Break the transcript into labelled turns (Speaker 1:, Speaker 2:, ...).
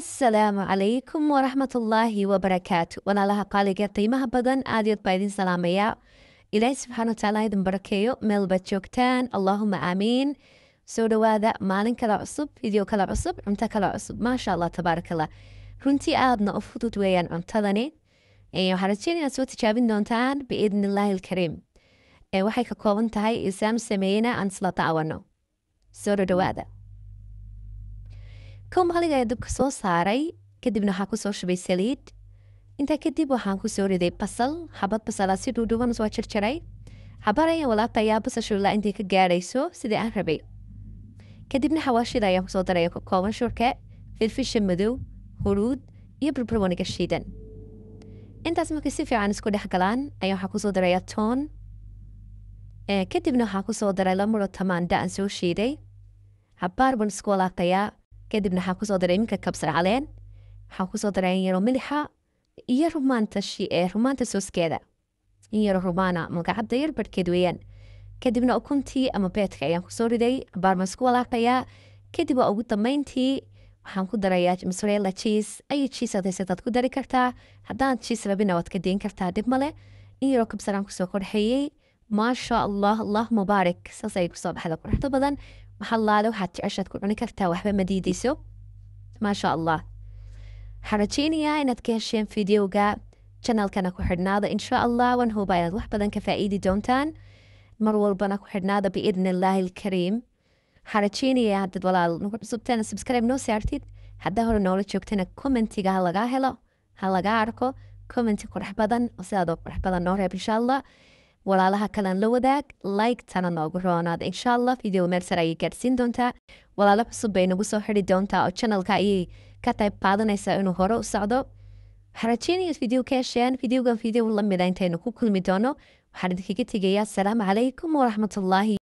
Speaker 1: السلام عليكم ورحمة الله وبركاته. وأنا لها قالقة قيمها بدن آديت بايدين سلامية إلهي سبحانه وتعالى يدن بركيو ميل باتشوكتان اللهم آمين. سودواada maalin kala cusub video kala cusub cunto kala cusub maasha allah tabaaraka allah. runtii aadna u fudud weeyaan cuntadani waxaan rajeynayaa inaad soo tijaabin doontaan biidni illaahi alkariim. waxay ka kooban tahay isaan sameeyena aan isla daawano. soo dhawaada. kow maqliga ayaa dabka soo saaray, kadibna waxaa kusoo shubay saliid. intaa kadib waxaan kusoo riday basal, xabad basala si dhuudhuban soo jarjaray. xabar ayaan walaaqayaa basasha ilaa intay ka gaarayso sidii aan rabay. kadibna xawaashida ayaan kusoo daraya ka kooban shurke, filfisha madow, huruud iyo barbaroniga shiidan. intaas markay si fiican isku dhex galaan ayaan waxaa kusoo daraya toon. kadibna waxaa kusoo daray lamuro tamaanda aan soo shiiday. xabaar baan isku walaaqayaa. kadibna waxaa kusoo daray iminka kabsar caleen. waxaa kusoo daray in yaro milixa iyo rumaanta sooskeeda. in yaro rumaana magacadda yar barhkeed weeyaan. kadibna ukuntii ama beedka ayaan kusoo riday. xabaar baan isku walaaqayaa. kadib waa ugu dambeyntii waxaan ku darayaa mozzarella cheese. ayu cheese aad haysataad ku dari kartaa. haddaan cheese rabina waad ka deyn kartaa, dhib male. in yaroo kabsaraan kusoo korxeeyey. maasha allah, allah mubaarak. saas ayay kusoo baxda quruxda badan. maxalaale waxaad jeceshaad ku cuni kartaa, waxba ma diidayso. maasha allah. waxaan rajeynayaa inaad ka hesheen videoga channelkana ku xidhnaada insha allah. waan hubaa inaad wax badan ka faa'iidi doontaan. mar walbana ku xidhnaada biidni illaahi alkariim. waxaan rajeynayaa haddaad walaal nagu cusubteena subscribe noo saartid. haddaa hore noola joogtana commentiga ha lagaa helo, ha lagaa arko commenti qurux badan oo sidaadoo qurux badan noo reeb insha allah. walaalaha kalean la wadaag, like tana noogu roonaada insha allah. video meel sare ayay gaadhsiin doontaa. walaalo cusub bay nagu soo xidhi doontaa oo channelka ayay ka qayb qaadanaysaa inuu hore u socdo. waxaan rajeynaya video ka hesheen videogan video lamida intaynu ku kulmi doono. waxaan idinkaga tegayaa asalaamu calaykum waraxmatullaahi